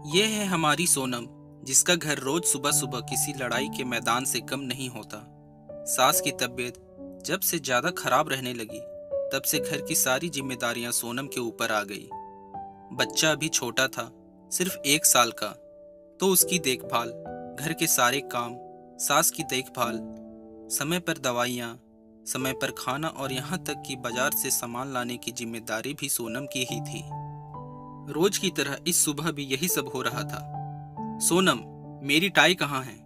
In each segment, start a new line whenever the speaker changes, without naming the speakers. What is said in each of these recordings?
ये है हमारी सोनम, जिसका घर रोज सुबह सुबह किसी लड़ाई के मैदान से कम नहीं होता। सास की तबीयत जब से ज्यादा खराब रहने लगी, तब से घर की सारी जिम्मेदारियां सोनम के ऊपर आ गई। बच्चा अभी छोटा था, सिर्फ 1 साल का, तो उसकी देखभाल, घर के सारे काम, सास की देखभाल, समय पर दवाइयाँ, समय पर खाना और यहाँ तक कि बाजार से सामान लाने की जिम्मेदारी भी सोनम की ही थी। रोज की तरह इस सुबह भी यही सब हो रहा था। सोनम, मेरी टाई कहाँ है?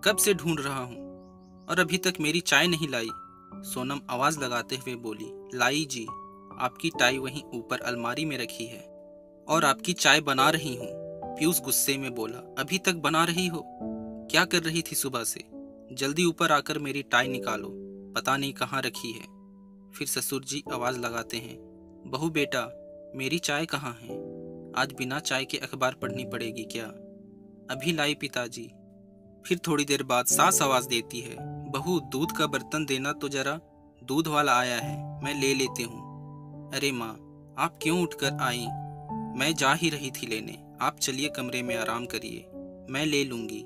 कब से ढूंढ रहा हूँ और अभी तक मेरी चाय नहीं लाई। सोनम आवाज लगाते हुए बोली, लाई जी, आपकी टाई वहीं ऊपर अलमारी में रखी है और आपकी चाय बना रही हूँ। पीयूष गुस्से में बोला, अभी तक बना रही हो? क्या कर रही थी सुबह से? जल्दी ऊपर आकर मेरी टाई निकालो, पता नहीं कहाँ रखी है। फिर ससुर जी आवाज लगाते हैं, बहू बेटा, मेरी चाय कहाँ है? आज बिना चाय के अखबार पढ़नी पड़ेगी क्या? अभी लाई पिताजी। फिर थोड़ी देर बाद सास आवाज देती है, बहू दूध का बर्तन देना तो जरा, दूध वाला आया है, मैं ले लेती हूँ। अरे माँ, आप क्यों उठकर आई? मैं जा ही रही थी लेने, आप चलिए कमरे में आराम करिए, मैं ले लूंगी।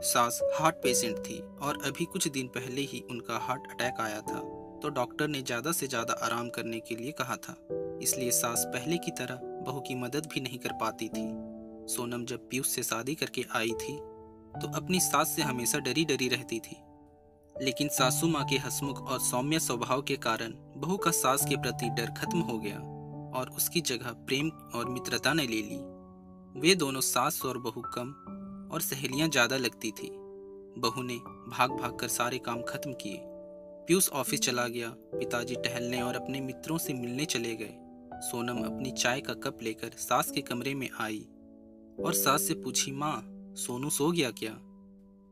सास हार्ट पेशेंट थी और अभी कुछ दिन पहले ही उनका हार्ट अटैक आया था, तो डॉक्टर ने ज़्यादा से ज़्यादा आराम करने के लिए कहा था। इसलिए सास पहले की तरह बहू की मदद भी नहीं कर पाती थी। सोनम जब पीयूष से शादी करके आई थी, तो अपनी सास से हमेशा डरी डरी रहती थी। लेकिन सासू माँ के हंसमुख और सौम्य स्वभाव के कारण बहू का सास के प्रति डर खत्म हो गया और उसकी जगह प्रेम और मित्रता ने ले ली। वे दोनों सास और बहू कम और सहेलियां ज्यादा लगती थी। बहू ने भाग भाग कर सारे काम खत्म किए। पीयूष ऑफिस चला गया, पिताजी टहलने और अपने मित्रों से मिलने चले गए। सोनम अपनी चाय का कप लेकर सास के कमरे में आई और सास से पूछी, माँ, सोनू सो गया क्या?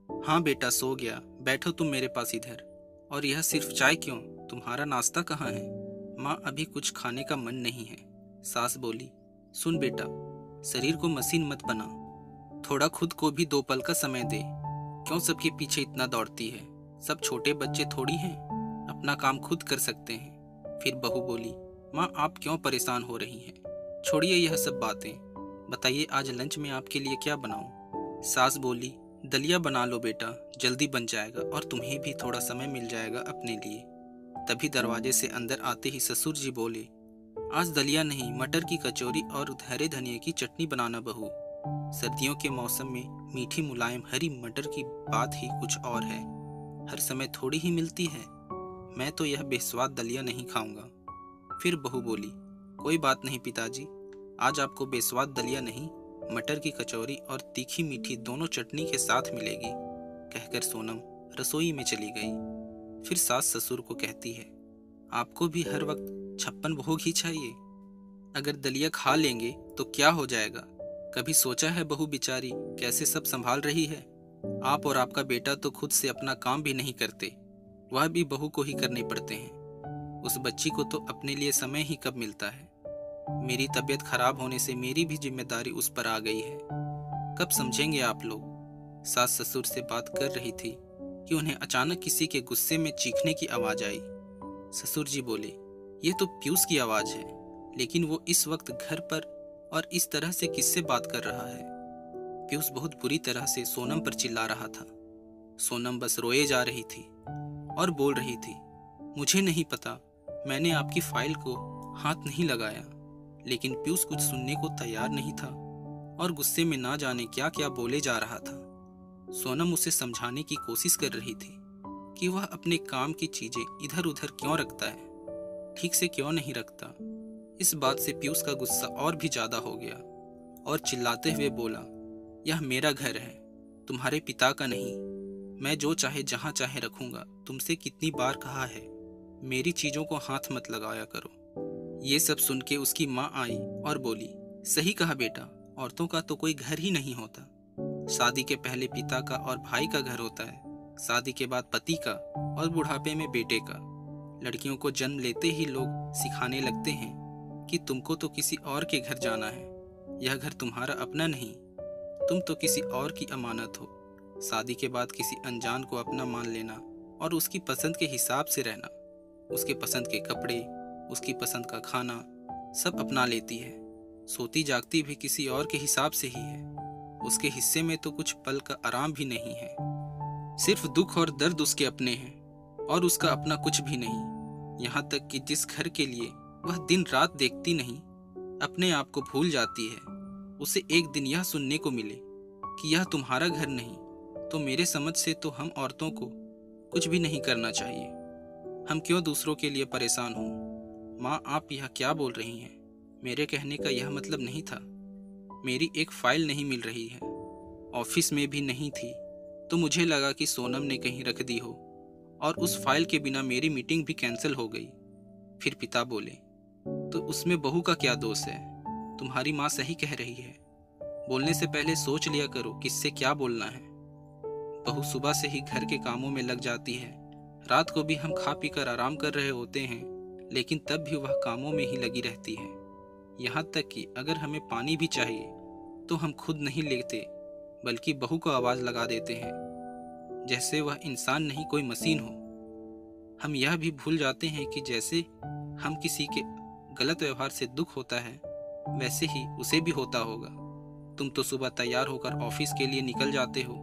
हाँ बेटा, सो गया, बैठो तुम मेरे पास इधर। और यह सिर्फ चाय क्यों, तुम्हारा नाश्ता कहाँ है? माँ, अभी कुछ खाने का मन नहीं है। सास बोली, सुन बेटा, शरीर को मशीन मत बना, थोड़ा खुद को भी 2 पल का समय दे। क्यों सबके पीछे इतना दौड़ती है? सब छोटे बच्चे थोड़ी हैं, अपना काम खुद कर सकते हैं। फिर बहू बोली, माँ, आप क्यों परेशान हो रही हैं? छोड़िए यह सब बातें, बताइए आज लंच में आपके लिए क्या बनाऊं? सास बोली, दलिया बना लो बेटा, जल्दी बन जाएगा और तुम्हें भी थोड़ा समय मिल जाएगा अपने लिए। तभी दरवाजे से अंदर आते ही ससुर जी बोले, आज दलिया नहीं, मटर की कचौरी और हरे धनिया की चटनी बनाना बहू। सर्दियों के मौसम में मीठी मुलायम हरी मटर की बात ही कुछ और है, हर समय थोड़ी ही मिलती है। मैं तो यह बेस्वाद दलिया नहीं खाऊंगा। फिर बहू बोली, कोई बात नहीं पिताजी, आज आपको बेस्वाद दलिया नहीं, मटर की कचौरी और तीखी मीठी दोनों चटनी के साथ मिलेगी। कहकर सोनम रसोई में चली गई। फिर सास ससुर को कहती है, आपको भी हर वक्त 56 भोग ही चाहिए? अगर दलिया खा लेंगे तो क्या हो जाएगा? कभी सोचा है बहू बिचारी कैसे सब संभाल रही है? आप और आपका बेटा तो खुद से अपना काम भी नहीं करते, वह भी बहू को ही करने पड़ते हैं। उस बच्ची को तो अपने लिए समय ही कब मिलता है? मेरी तबीयत खराब होने से मेरी भी जिम्मेदारी उस पर आ गई है। कब समझेंगे आप लोग? सास ससुर से बात कर रही थी कि उन्हें अचानक किसी के गुस्से में चीखने की आवाज आई। ससुर जी बोले, ये तो पीयूष की आवाज है, लेकिन वो इस वक्त घर पर और इस तरह से किससे बात कर रहा है? पीयूष बहुत बुरी तरह से सोनम पर चिल्ला रहा था। सोनम बस रोए जा रही थी और बोल रही थी, मुझे नहीं पता, मैंने आपकी फाइल को हाथ नहीं लगाया। लेकिन पीयूष कुछ सुनने को तैयार नहीं था और गुस्से में ना जाने क्या क्या बोले जा रहा था। सोनम उसे समझाने की कोशिश कर रही थी कि वह अपने काम की चीजें इधर उधर क्यों रखता है, ठीक से क्यों नहीं रखता। इस बात से पीयूष का गुस्सा और भी ज्यादा हो गया और चिल्लाते हुए बोला, यह मेरा घर है, तुम्हारे पिता का नहीं। मैं जो चाहे जहां चाहे रखूंगा, तुमसे कितनी बार कहा है, मेरी चीजों को हाथ मत लगाया करो। ये सब सुन के उसकी माँ आई और बोली, सही कहा बेटा, औरतों का तो कोई घर ही नहीं होता। शादी के पहले पिता का और भाई का घर होता है, शादी के बाद पति का और बुढ़ापे में बेटे का। लड़कियों को जन्म लेते ही लोग सिखाने लगते हैं कि तुमको तो किसी और के घर जाना है, यह घर तुम्हारा अपना नहीं, तुम तो किसी और की अमानत हो। शादी के बाद किसी अनजान को अपना मान लेना और उसकी पसंद के हिसाब से रहना, उसके पसंद के कपड़े, उसकी पसंद का खाना सब अपना लेती है। सोती जागती भी किसी और के हिसाब से ही है। उसके हिस्से में तो कुछ पल का आराम भी नहीं है। सिर्फ दुख और दर्द उसके अपने हैं और उसका अपना कुछ भी नहीं। यहाँ तक कि जिस घर के लिए वह दिन रात देखती नहीं, अपने आप को भूल जाती है, उसे एक दिन यह सुनने को मिले कि यह तुम्हारा घर नहीं, तो मेरे समझ से तो हम औरतों को कुछ भी नहीं करना चाहिए। हम क्यों दूसरों के लिए परेशान हों? माँ, आप यह क्या बोल रही हैं? मेरे कहने का यह मतलब नहीं था। मेरी एक फाइल नहीं मिल रही है, ऑफिस में भी नहीं थी, तो मुझे लगा कि सोनम ने कहीं रख दी हो और उस फाइल के बिना मेरी मीटिंग भी कैंसिल हो गई। फिर पिता बोले, तो उसमें बहू का क्या दोष है? तुम्हारी माँ सही कह रही है। बोलने से पहले सोच लिया करो किससे क्या बोलना है। बहू सुबह से ही घर के कामों में लग जाती है। रात को भी हम खा पी कर आराम कर रहे होते हैं, लेकिन तब भी वह कामों में ही लगी रहती है। यहाँ तक कि अगर हमें पानी भी चाहिए तो हम खुद नहीं लेते, बल्कि बहू को आवाज़ लगा देते हैं, जैसे वह इंसान नहीं कोई मशीन हो। हम यह भी भूल जाते हैं कि जैसे हम किसी के गलत व्यवहार से दुख होता है, वैसे ही उसे भी होता होगा। तुम तो सुबह तैयार होकर ऑफिस के लिए निकल जाते हो।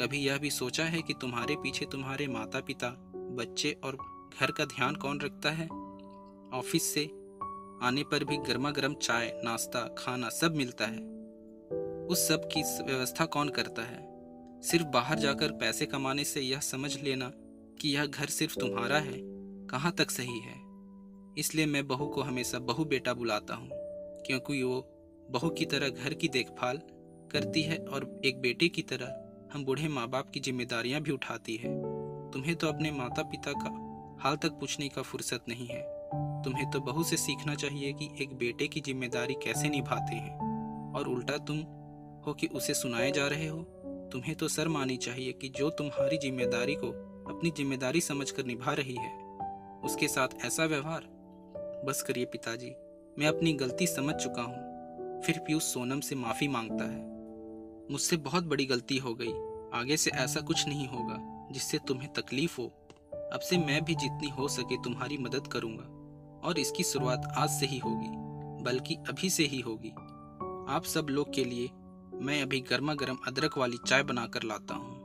कभी यह भी सोचा है कि तुम्हारे पीछे तुम्हारे माता पिता, बच्चे और घर का ध्यान कौन रखता है? ऑफिस से आने पर भी गर्मा गर्म चाय, नाश्ता, खाना सब मिलता है। उस सब की व्यवस्था कौन करता है? सिर्फ बाहर जाकर पैसे कमाने से यह समझ लेना कि यह घर सिर्फ तुम्हारा है, कहाँ तक सही है? इसलिए मैं बहू को हमेशा बहू बेटा बुलाता हूँ, क्योंकि वो बहू की तरह घर की देखभाल करती है और एक बेटे की तरह हम बूढ़े माँ बाप की जिम्मेदारियाँ भी उठाती है। तुम्हें तो अपने माता पिता का हाल तक पूछने का फुर्सत नहीं है। तुम्हें तो बहू से सीखना चाहिए कि एक बेटे की जिम्मेदारी कैसे निभाते हैं, और उल्टा तुम हो कि उसे सुनाए जा रहे हो। तुम्हें तो शर्म आनी चाहिए कि जो तुम्हारी जिम्मेदारी को अपनी जिम्मेदारी समझकर निभा रही है, उसके साथ ऐसा व्यवहार। बस करिए पिताजी, मैं अपनी गलती समझ चुका हूँ। फिर पीयूष सोनम से माफ़ी मांगता है। मुझसे बहुत बड़ी गलती हो गई, आगे से ऐसा कुछ नहीं होगा जिससे तुम्हें तकलीफ हो। अब से मैं भी जितनी हो सके तुम्हारी मदद करूँगा, और इसकी शुरुआत आज से ही होगी, बल्कि अभी से ही होगी। आप सब लोग के लिए मैं अभी गर्मा गर्म अदरक वाली चाय बनाकर लाता हूँ।